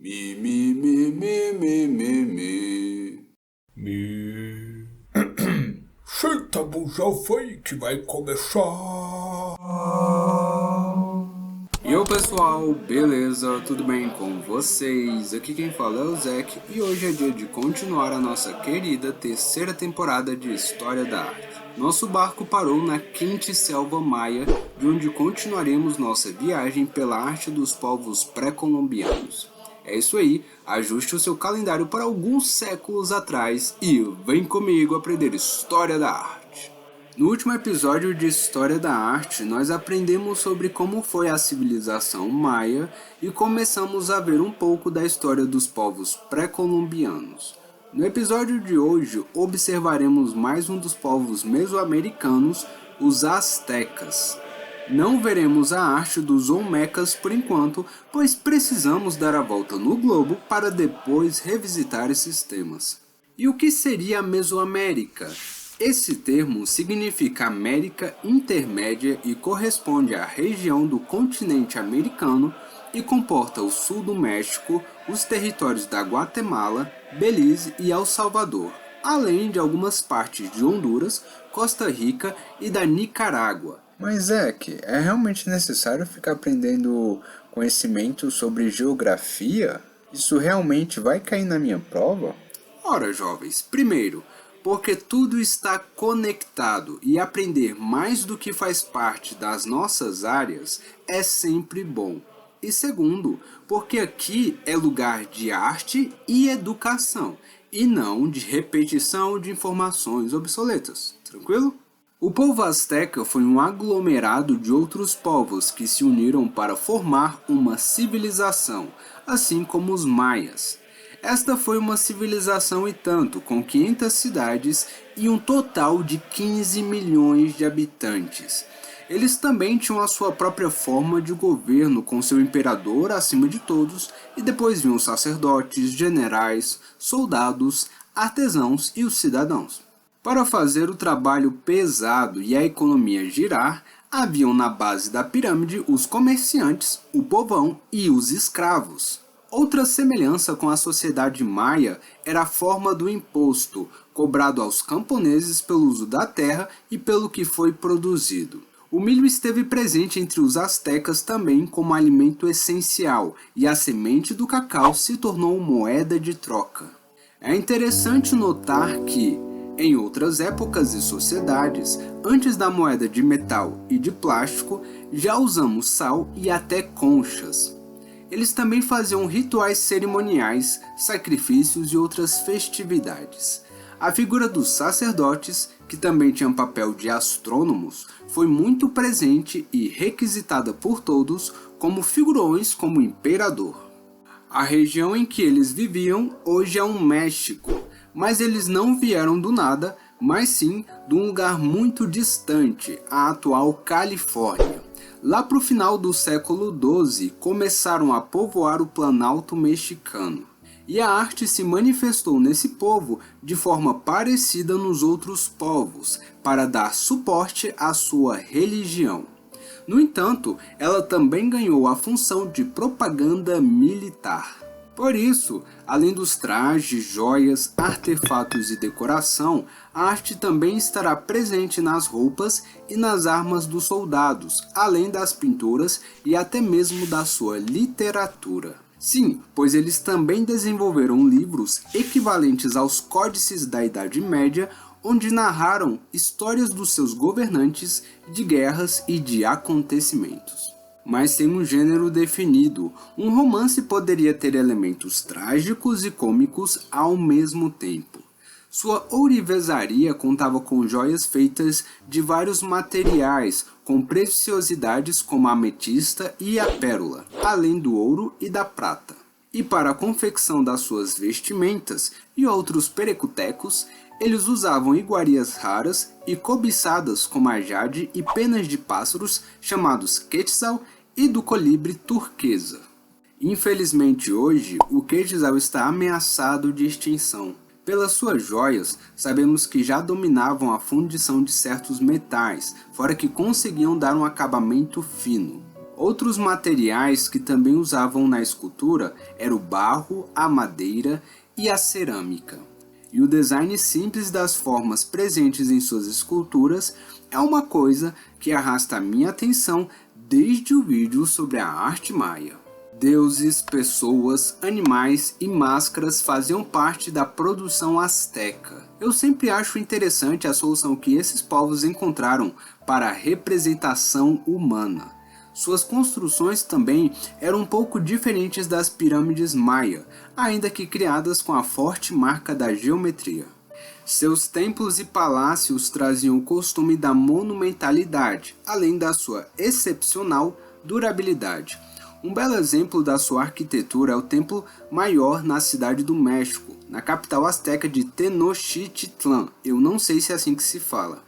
Mi, mi, mi, mi, mi, mi, mi. Me... Senta, bujalfa aí que vai começar. E ô pessoal, beleza? Tudo bem com vocês? Aqui quem fala é o Zek e hoje é dia de continuar a nossa querida terceira temporada de História da Arte. Nosso barco parou na quente selva maia, de onde continuaremos nossa viagem pela arte dos povos pré-colombianos. É isso aí, ajuste o seu calendário para alguns séculos atrás e vem comigo aprender História da Arte. No último episódio de História da Arte, nós aprendemos sobre como foi a civilização maia e começamos a ver um pouco da história dos povos pré-colombianos. No episódio de hoje, observaremos mais um dos povos mesoamericanos, os astecas. Não veremos a arte dos Olmecas por enquanto, pois precisamos dar a volta no globo para depois revisitar esses temas. E o que seria a Mesoamérica? Esse termo significa América Intermédia e corresponde à região do continente americano e comporta o sul do México, os territórios da Guatemala, Belize e El Salvador, além de algumas partes de Honduras, Costa Rica e da Nicarágua. Mas Zek, é realmente necessário ficar aprendendo conhecimento sobre geografia? Isso realmente vai cair na minha prova? Ora, jovens, primeiro, porque tudo está conectado e aprender mais do que faz parte das nossas áreas é sempre bom. E segundo, porque aqui é lugar de arte e educação, e não de repetição de informações obsoletas, tranquilo? O povo asteca foi um aglomerado de outros povos que se uniram para formar uma civilização, assim como os maias. Esta foi uma civilização e tanto, com 500 cidades e um total de 15 milhões de habitantes. Eles também tinham a sua própria forma de governo, com seu imperador acima de todos, e depois vinham os sacerdotes, generais, soldados, artesãos e os cidadãos. Para fazer o trabalho pesado e a economia girar, haviam na base da pirâmide os comerciantes, o povão e os escravos. Outra semelhança com a sociedade maia era a forma do imposto, cobrado aos camponeses pelo uso da terra e pelo que foi produzido. O milho esteve presente entre os astecas também como alimento essencial, e a semente do cacau se tornou moeda de troca. É interessante notar que, em outras épocas e sociedades, antes da moeda de metal e de plástico, já usamos sal e até conchas. Eles também faziam rituais cerimoniais, sacrifícios e outras festividades. A figura dos sacerdotes, que também tinham papel de astrônomos, foi muito presente e requisitada por todos como figurões como imperador. A região em que eles viviam hoje é um México, mas eles não vieram do nada, mas sim de um lugar muito distante, a atual Califórnia. Lá para o final do século XII, começaram a povoar o Planalto mexicano. E a arte se manifestou nesse povo de forma parecida nos outros povos, para dar suporte à sua religião. No entanto, ela também ganhou a função de propaganda militar. Por isso, além dos trajes, joias, artefatos e decoração, a arte também estará presente nas roupas e nas armas dos soldados, além das pinturas e até mesmo da sua literatura. Sim, pois eles também desenvolveram livros equivalentes aos códices da Idade Média, onde narraram histórias dos seus governantes, de guerras e de acontecimentos. Mas sem um gênero definido, um romance poderia ter elementos trágicos e cômicos ao mesmo tempo. Sua ourivesaria contava com joias feitas de vários materiais, com preciosidades como a ametista e a pérola, além do ouro e da prata. E para a confecção das suas vestimentas e outros perecutecos, eles usavam iguarias raras e cobiçadas como a jade e penas de pássaros chamados quetzal e do colibre turquesa. Infelizmente hoje, o quetzal está ameaçado de extinção. Pelas suas joias, sabemos que já dominavam a fundição de certos metais, fora que conseguiam dar um acabamento fino. Outros materiais que também usavam na escultura eram o barro, a madeira e a cerâmica. E o design simples das formas presentes em suas esculturas é uma coisa que arrasta a minha atenção desde o vídeo sobre a arte maia. Deuses, pessoas, animais e máscaras faziam parte da produção asteca. Eu sempre acho interessante a solução que esses povos encontraram para a representação humana. Suas construções também eram um pouco diferentes das pirâmides maia, ainda que criadas com a forte marca da geometria. Seus templos e palácios traziam o costume da monumentalidade, além da sua excepcional durabilidade. Um belo exemplo da sua arquitetura é o templo maior na cidade do México, na capital asteca de Tenochtitlan. Eu não sei se é assim que se fala.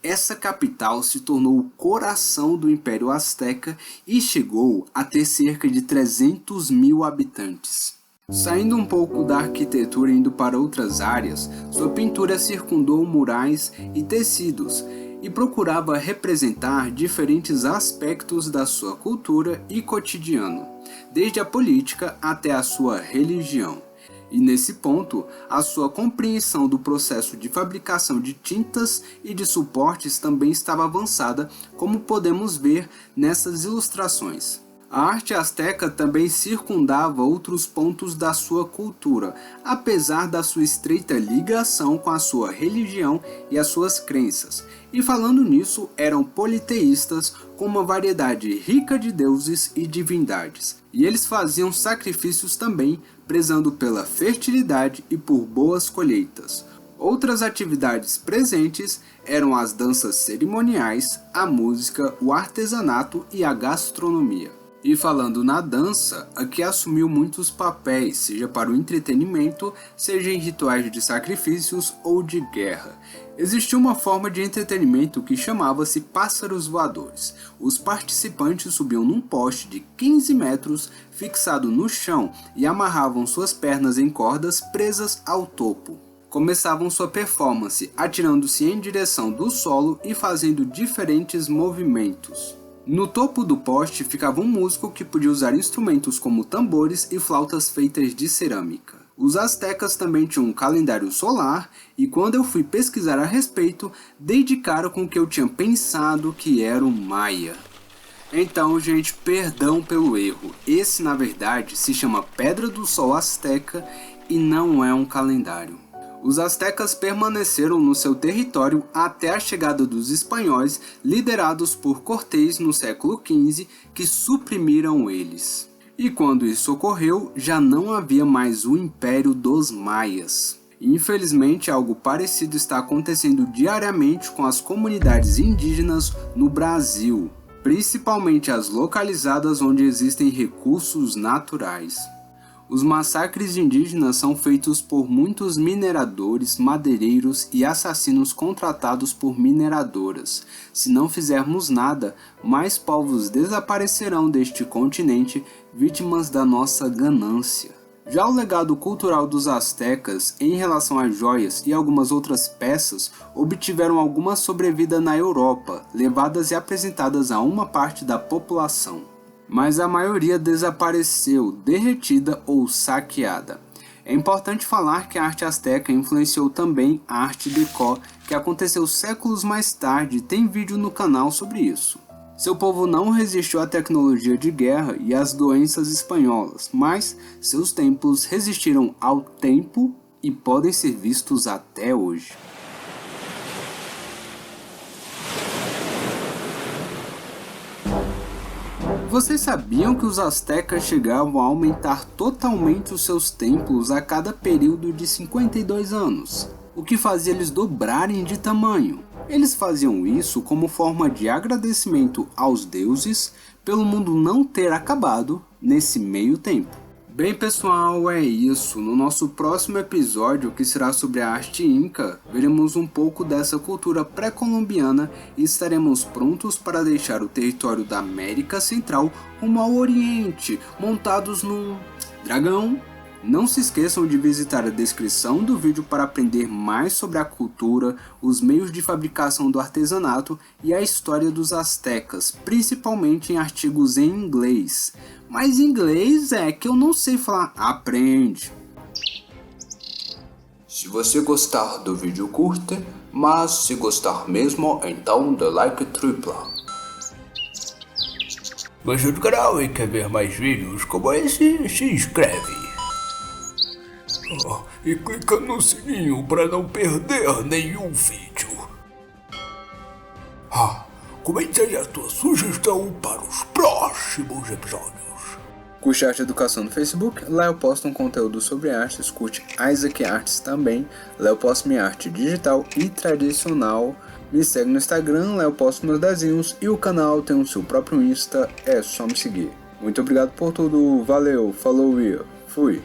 Essa capital se tornou o coração do Império Azteca e chegou a ter cerca de 300 mil habitantes. Saindo um pouco da arquitetura e indo para outras áreas, sua pintura circundou murais e tecidos e procurava representar diferentes aspectos da sua cultura e cotidiano, desde a política até a sua religião. E nesse ponto, a sua compreensão do processo de fabricação de tintas e de suportes também estava avançada, como podemos ver nessas ilustrações. A arte asteca também circundava outros pontos da sua cultura, apesar da sua estreita ligação com a sua religião e as suas crenças. E falando nisso, eram politeístas com uma variedade rica de deuses e divindades. E eles faziam sacrifícios também, prezando pela fertilidade e por boas colheitas. Outras atividades presentes eram as danças cerimoniais, a música, o artesanato e a gastronomia. E falando na dança, aqui assumiu muitos papéis, seja para o entretenimento, seja em rituais de sacrifícios ou de guerra. Existia uma forma de entretenimento que chamava-se pássaros voadores. Os participantes subiam num poste de 15 metros fixado no chão e amarravam suas pernas em cordas presas ao topo. Começavam sua performance atirando-se em direção do solo e fazendo diferentes movimentos. No topo do poste ficava um músico que podia usar instrumentos como tambores e flautas feitas de cerâmica. Os astecas também tinham um calendário solar e quando eu fui pesquisar a respeito, dei de cara com o que eu tinha pensado que era o maia. Então, gente, perdão pelo erro. Esse, na verdade, se chama Pedra do Sol Asteca e não é um calendário. Os astecas permaneceram no seu território até a chegada dos espanhóis, liderados por Cortés no século XV, que suprimiram eles. E quando isso ocorreu, já não havia mais o Império dos Maias. Infelizmente, algo parecido está acontecendo diariamente com as comunidades indígenas no Brasil, principalmente as localizadas onde existem recursos naturais. Os massacres indígenas são feitos por muitos mineradores, madeireiros e assassinos contratados por mineradoras. Se não fizermos nada, mais povos desaparecerão deste continente, vítimas da nossa ganância. Já o legado cultural dos astecas em relação às joias e algumas outras peças obtiveram alguma sobrevida na Europa, levadas e apresentadas a uma parte da população. Mas a maioria desapareceu, derretida ou saqueada. É importante falar que a arte asteca influenciou também a arte déco, que aconteceu séculos mais tarde e tem vídeo no canal sobre isso. Seu povo não resistiu à tecnologia de guerra e às doenças espanholas, mas seus templos resistiram ao tempo e podem ser vistos até hoje. Vocês sabiam que os astecas chegavam a aumentar totalmente os seus templos a cada período de 52 anos, o que fazia eles dobrarem de tamanho? Eles faziam isso como forma de agradecimento aos deuses pelo mundo não ter acabado nesse meio tempo. Bem pessoal, é isso. No nosso próximo episódio, que será sobre a arte inca, veremos um pouco dessa cultura pré-colombiana e estaremos prontos para deixar o território da América Central rumo ao Oriente, montados num dragão Não se esqueçam de visitar a descrição do vídeo para aprender mais sobre a cultura, os meios de fabricação do artesanato e a história dos astecas, principalmente em artigos em inglês. Mas inglês é que eu não sei falar, aprende! Se você gostar do vídeo, curta, mas se gostar mesmo, então dê like tripla. Gostou do canal e quer ver mais vídeos como esse? Se inscreve. E clica no sininho para não perder nenhum vídeo. Comente aí a tua sugestão para os próximos episódios. Curte Arte Educação no Facebook, lá eu posto um conteúdo sobre artes, curte Isaac Arts também, lá eu posto minha arte digital e tradicional. Me segue no Instagram, lá eu posto meus desenhos e o canal tem o seu próprio Insta, é só me seguir. Muito obrigado por tudo, valeu, falou e fui!